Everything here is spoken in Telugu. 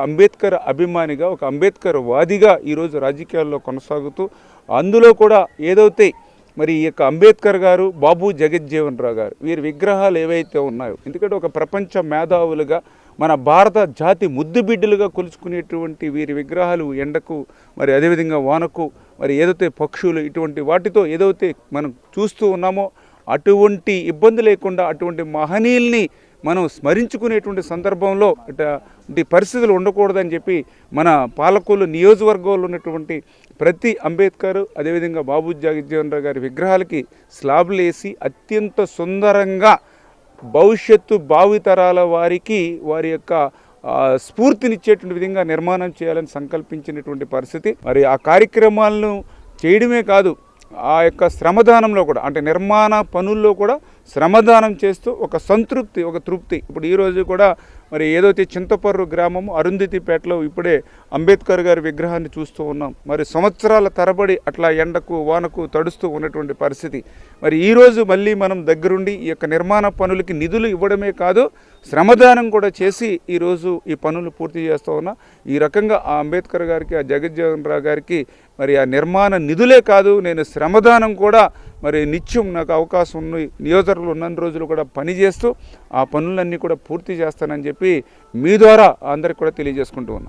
అంబేద్కర్ అభిమానిగా, ఒక అంబేద్కర్ వాదిగా ఈరోజు రాజకీయాల్లో కొనసాగుతూ, అందులో కూడా ఏదైతే మరి ఈ యొక్క అంబేద్కర్ గారు, బాబు జగజ్జీవన్ రావు గారు వీరి విగ్రహాలు ఏవైతే ఉన్నాయో, ఎందుకంటే ఒక ప్రపంచ మేధావులుగా మన భారత జాతి ముద్దుబిడ్డలుగా కొలుచుకునేటువంటి వీరి విగ్రహాలు ఎండకు, మరి అదేవిధంగా వానకు, మరి ఏదైతే పక్షులు ఇటువంటి వాటితో ఏదైతే మనం చూస్తూ ఉన్నామో అటువంటి ఇబ్బంది లేకుండా అటువంటి మహనీయుల్ని మనం స్మరించుకునేటువంటి సందర్భంలో అటువంటి పరిస్థితులు ఉండకూడదని చెప్పి మన పాలకొల్లు నియోజకవర్గంలో ఉన్నటువంటి ప్రతి అంబేద్కర్, అదేవిధంగా బాబు జగజ్జీవన్ రావు గారి విగ్రహాలకి స్లాబ్లు వేసి అత్యంత సుందరంగా భవిష్యత్తు భావితరాల వారికి వారి యొక్క స్ఫూర్తినిచ్చేటువంటి విధంగా నిర్మాణం చేయాలని సంకల్పించినటువంటి పరిస్థితి. మరి ఆ కార్యక్రమాలను చేయడమే కాదు, ఆ యొక్క శ్రమదానంలో కూడా, అంటే నిర్మాణ పనుల్లో కూడా శ్రమదానం చేస్తూ ఒక సంతృప్తి, ఒక తృప్తి. ఇప్పుడు ఈరోజు కూడా మరి ఏదైతే చింతపర్రు గ్రామము అరుంధతిపేటలో ఇప్పుడే అంబేద్కర్ గారి విగ్రహాన్ని చూస్తూ ఉన్నాం. మరి సంవత్సరాల తరబడి అట్లా ఎండకు వానకు తడుస్తూ ఉన్నటువంటి పరిస్థితి. మరి ఈరోజు మళ్ళీ మనం దగ్గరుండి ఈ యొక్క నిర్మాణ పనులకి నిధులు ఇవ్వడమే కాదు, శ్రమదానం కూడా చేసి ఈరోజు ఈ పనులు పూర్తి చేస్తూ ఉన్నాం. ఈ రకంగా ఆ అంబేద్కర్ గారికి, ఆ జగజ్జీవన్ రావు గారికి మరి ఆ నిర్మాణ నిధులే కాదు, నేను శ్రమదానం కూడా మరి నిత్యం నాకు అవకాశం ఉన్న నియోజకవర్గంలో ఉన్న రోజులు కూడా పనిచేస్తూ ఆ పనులన్నీ కూడా పూర్తి చేస్తానని చెప్పి మీ ద్వారా అందరికి కూడా తెలియజేసుకుంటూ ఉన్నాను.